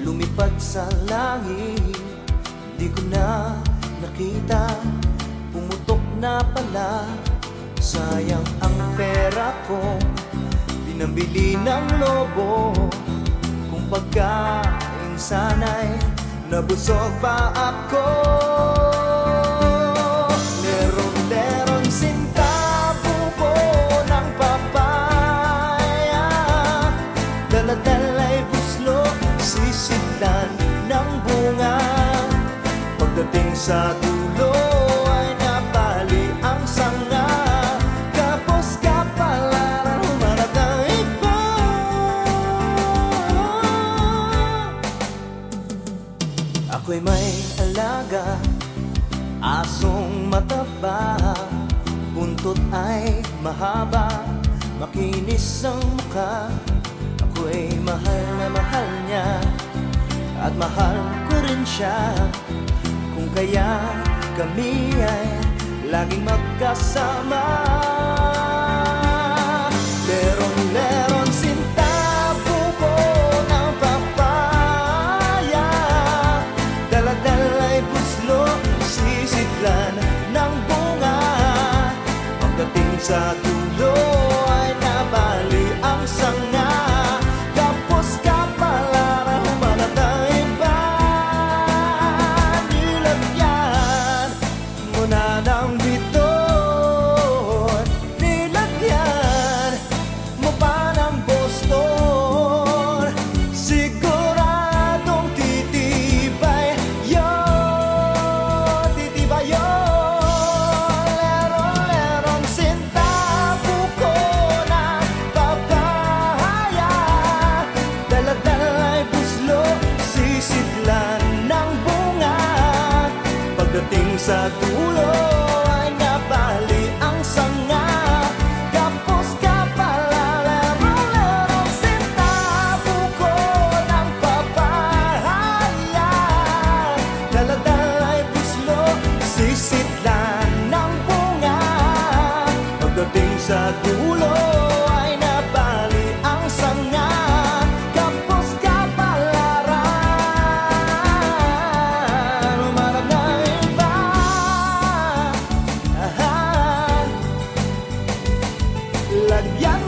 lumipad sa langit. Di ko na nakita, pumutok na pala. Sayang ang pera ko, pinambili ng lobo. Kung pagkain sana'y nabusog pa ako. Leron-leron sintabo ko ng papaya, dala-dala'y buslo, sisidlan ng bunga. Pagdating sa dulo ay napali ang sanga. Kapos ka pala, humarap ng iba. Ako'y may alaga, asong mataba, buntot ay mahaba, makinis ang mukha. Ako'y mahal na mahal niya, at mahal ko rin siya. Kung kaya kami ay laging magkasama. Leron-leron sintabo ko ng papaya, dala-dala'y buslo, sisidlan ng bunga. Pagdating sa dulo ay nabali ang sanga. Kapos ka pala na humanap ng iba. Nilagyan mo na ng biton, nilagyan mo pa ng Boston. Siguradong titibay yun, titibay yun. Leron-leron sintabo ko ng papaya, dala-dala'y buslo, sisidlan ng bunga. Pagdating sa dulo ay nabali ang sanga. Kapos ka pala, leron-leron sintabo ko ng papaya, dala-dala'y buslo, sisidlan ng bunga. Pagdating sa dulo ay nabali ang sanga. Kapos ka palaran, umarap na iba. Lagyan